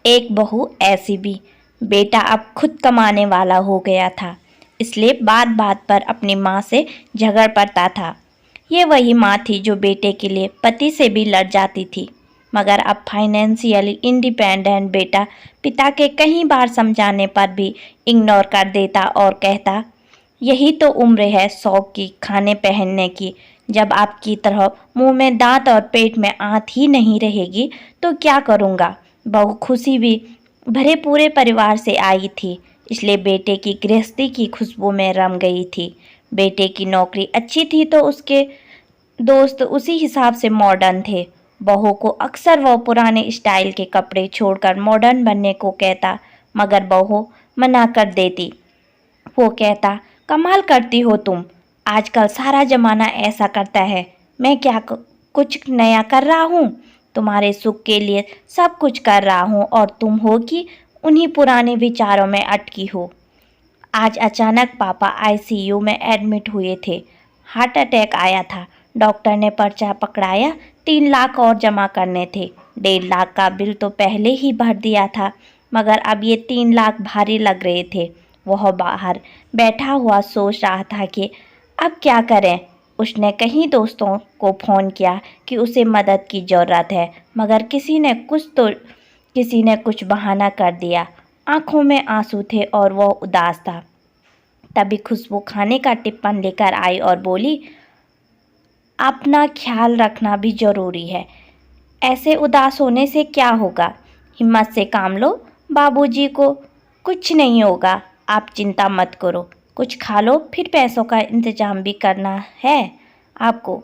एक बहू ऐसी भी। बेटा अब खुद कमाने वाला हो गया था, इसलिए बात बात पर अपनी माँ से झगड़ पड़ता था। ये वही माँ थी जो बेटे के लिए पति से भी लड़ जाती थी। मगर अब फाइनेंशियली इंडिपेंडेंट बेटा पिता के कई बार समझाने पर भी इग्नोर कर देता और कहता, यही तो उम्र है शौक की, खाने पहनने की। जब आपकी तरह मुंह में दांत और पेट में आंत ही नहीं रहेगी तो क्या करूँगा। बहू खुशी भी भरे पूरे परिवार से आई थी, इसलिए बेटे की गृहस्थी की खुशबू में रम गई थी। बेटे की नौकरी अच्छी थी तो उसके दोस्त उसी हिसाब से मॉडर्न थे। बहू को अक्सर वो पुराने स्टाइल के कपड़े छोड़कर मॉडर्न बनने को कहता, मगर बहू मना कर देती। वो कहता, कमाल करती हो तुम, आजकल सारा जमाना ऐसा करता है। मैं क्या कुछ नया कर रहा हूँ? तुम्हारे सुख के लिए सब कुछ कर रहा हूँ और तुम हो कि उन्हीं पुराने विचारों में अटकी हो। आज अचानक पापा आईसीयू में एडमिट हुए थे। हार्ट अटैक आया था। डॉक्टर ने पर्चा पकड़ाया, 3 लाख और जमा करने थे। 1.5 लाख का बिल तो पहले ही भर दिया था, मगर अब ये 3 लाख भारी लग रहे थे। वह बाहर बैठा हुआ सोच रहा था कि अब क्या करें। उसने कई दोस्तों को फ़ोन किया कि उसे मदद की ज़रूरत है, मगर किसी ने कुछ बहाना कर दिया। आंखों में आंसू थे और वह उदास था। तभी खुशबू खाने का टिफ़िन लेकर आई और बोली, अपना ख्याल रखना भी ज़रूरी है। ऐसे उदास होने से क्या होगा? हिम्मत से काम लो, बाबूजी को कुछ नहीं होगा। आप चिंता मत करो, कुछ खा लो, फिर पैसों का इंतज़ाम भी करना है आपको।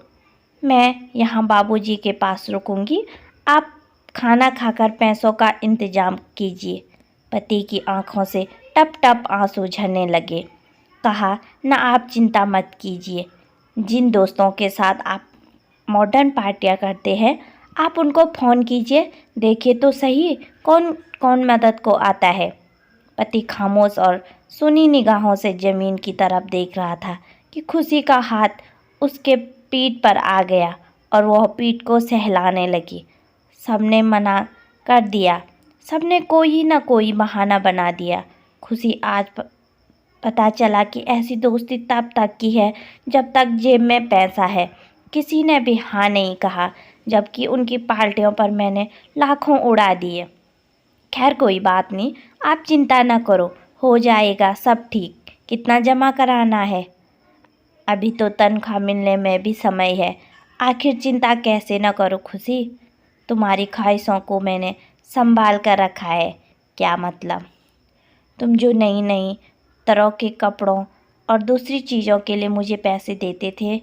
मैं यहाँ बाबूजी के पास रुकूंगी, आप खाना खाकर पैसों का इंतज़ाम कीजिए। पति की आंखों से टप टप आंसू झरने लगे। कहा, न आप चिंता मत कीजिए। जिन दोस्तों के साथ आप मॉडर्न पार्टियां करते हैं, आप उनको फ़ोन कीजिए, देखिए तो सही कौन कौन मदद को आता है। पति खामोश और सुनी निगाहों से ज़मीन की तरफ देख रहा था कि खुशी का हाथ उसके पीठ पर आ गया और वह पीठ को सहलाने लगी। सबने मना कर दिया, सबने कोई ना कोई बहाना बना दिया। खुशी आज पता चला कि ऐसी दोस्ती तब तक की है जब तक जेब में पैसा है। किसी ने भी हाँ नहीं कहा, जबकि उनकी पार्टियों पर मैंने लाखों उड़ा दिए। खैर कोई बात नहीं, आप चिंता न करो, हो जाएगा सब ठीक। कितना जमा कराना है? अभी तो तनख्वाह मिलने में भी समय है। आखिर चिंता कैसे न करो खुशी, तुम्हारी ख्वाहिशों को मैंने संभाल कर रखा है। क्या मतलब? तुम जो नई नई तरह के कपड़ों और दूसरी चीज़ों के लिए मुझे पैसे देते थे,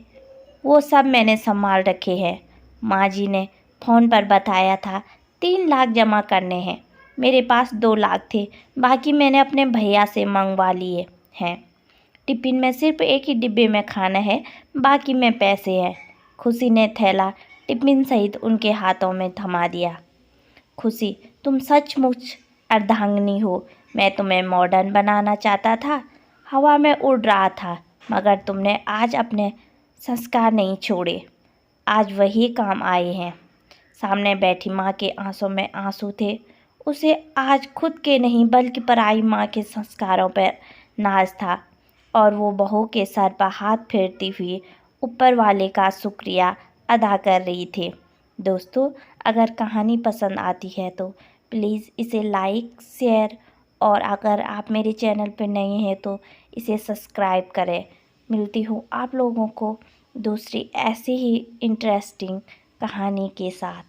वो सब मैंने संभाल रखे हैं। माँ जी ने फ़ोन पर बताया था 3 लाख जमा करने हैं। मेरे पास 2 लाख थे, बाकी मैंने अपने भैया से मंगवा लिए हैं। टिफ़िन में सिर्फ एक ही डिब्बे में खाना है, बाकी में पैसे हैं। खुशी ने थैला टिफ़िन सहित उनके हाथों में थमा दिया। खुशी, तुम सचमुच अर्धांगिनी हो। मैं तुम्हें मॉडर्न बनाना चाहता था, हवा में उड़ रहा था, मगर तुमने आज अपने संस्कार नहीं छोड़े। आज वही काम आए हैं। सामने बैठी माँ के आंसू में आंसू थे। उसे आज खुद के नहीं बल्कि पराई माँ के संस्कारों पर नाज था, और वो बहू के सर पर हाथ फेरती हुई ऊपर वाले का शुक्रिया अदा कर रही थी। दोस्तों, अगर कहानी पसंद आती है तो प्लीज़ इसे लाइक शेयर, और अगर आप मेरे चैनल पर नए हैं तो इसे सब्सक्राइब करें। मिलती हूँ आप लोगों को दूसरी ऐसी ही इंटरेस्टिंग कहानी के साथ।